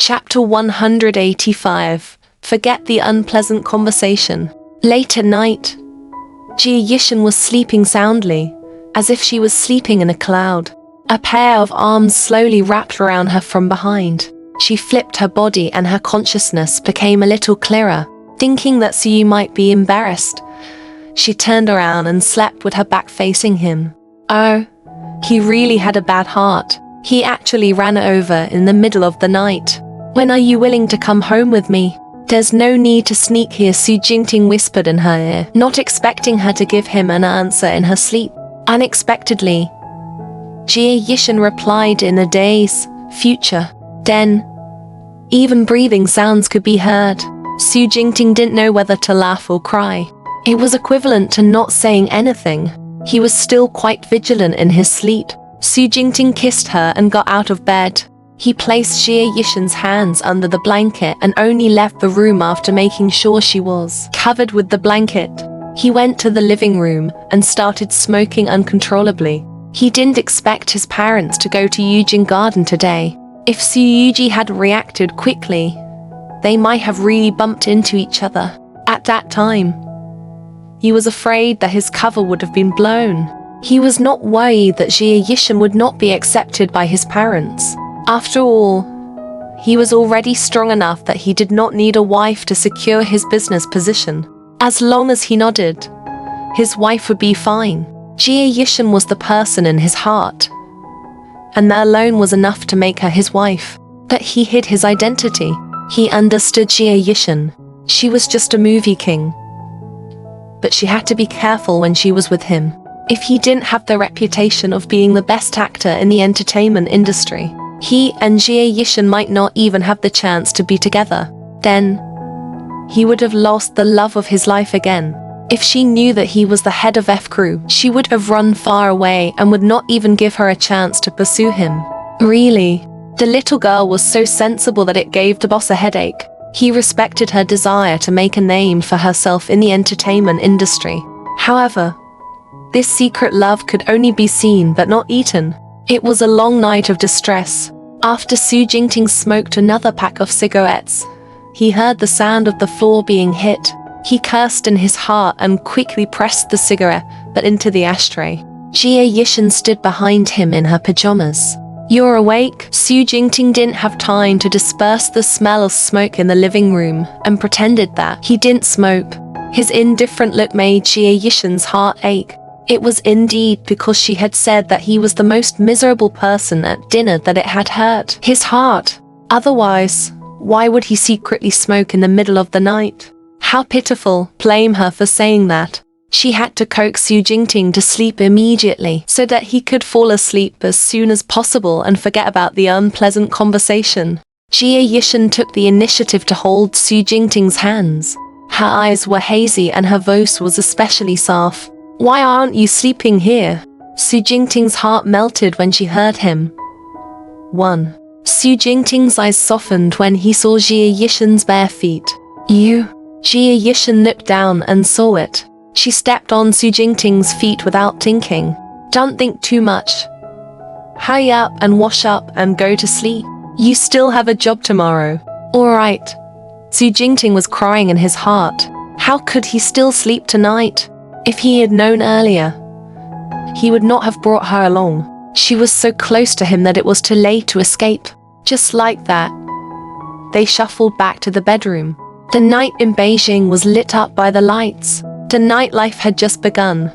Chapter 185. Forget the unpleasant conversation. Late at night, Jia Yishan was sleeping soundly, as if she was sleeping in a cloud. A pair of arms slowly wrapped around her from behind. She flipped her body and her consciousness became a little clearer. Thinking that Suyu might be embarrassed, she turned around and slept with her back facing him. Oh, he really had a bad heart. He actually ran over in the middle of the night. When are you willing to come home with me? There's no need to sneak here, Su Jingting whispered in her ear, not expecting her to give him an answer in her sleep. Unexpectedly, Jia Yishan replied in a daze, future. Then, even breathing sounds could be heard. Su Jingting didn't know whether to laugh or cry. It was equivalent to not saying anything. He was still quite vigilant in his sleep. Su Jingting kissed her and got out of bed. He placed Jia Yishan's hands under the blanket and only left the room after making sure she was covered with the blanket. He went to the living room and started smoking uncontrollably. He didn't expect his parents to go to Yujin Garden today. If Su Yuji had reacted quickly, they might have really bumped into each other. At that time, he was afraid that his cover would have been blown. He was not worried that Jia Yishan would not be accepted by his parents. After all, he was already strong enough that he did not need a wife to secure his business position. As long as he nodded, his wife would be fine. Jia Yishan was the person in his heart, and that alone was enough to make her his wife. But he hid his identity. He understood Jia Yishan. She was just a movie king. But she had to be careful when she was with him. If he didn't have the reputation of being the best actor in the entertainment industry, he and Jia Yishan might not even have the chance to be together. Then, he would have lost the love of his life again. If she knew that he was the head of F Crew, she would have run far away and would not even give her a chance to pursue him. Really, the little girl was so sensible that it gave the boss a headache. He respected her desire to make a name for herself in the entertainment industry. However, this secret love could only be seen but not eaten. It was a long night of distress. After Su Jingting smoked another pack of cigarettes, he heard the sound of the floor being hit. He cursed in his heart and quickly pressed the cigarette but into the ashtray. Jia Yishan stood behind him in her pajamas. You're awake? Su Jingting didn't have time to disperse the smell of smoke in the living room and pretended that he didn't smoke. His indifferent look made Jia Yishan's heart ache. It was indeed because she had said that he was the most miserable person at dinner that it had hurt his heart. Otherwise, why would he secretly smoke in the middle of the night? How pitiful. Blame her for saying that. She had to coax Su Jingting to sleep immediately so that he could fall asleep as soon as possible and forget about the unpleasant conversation. Jia Yishan took the initiative to hold Su Jingting's hands. Her eyes were hazy and her voice was especially soft. Why aren't you sleeping here? Su Jingting's heart melted when she heard him. 1. Su Jingting's eyes softened when he saw Jia Yishan's bare feet. You? Jia Yishan looked down and saw it. She stepped on Su Jingting's feet without thinking. Don't think too much. Hurry up and wash up and go to sleep. You still have a job tomorrow. Alright. Su Jingting was crying in his heart. How could he still sleep tonight? If he had known earlier, he would not have brought her along. She was so close to him that it was too late to escape. Just like that, they shuffled back to the bedroom. The night in Beijing was lit up by the lights. The nightlife had just begun.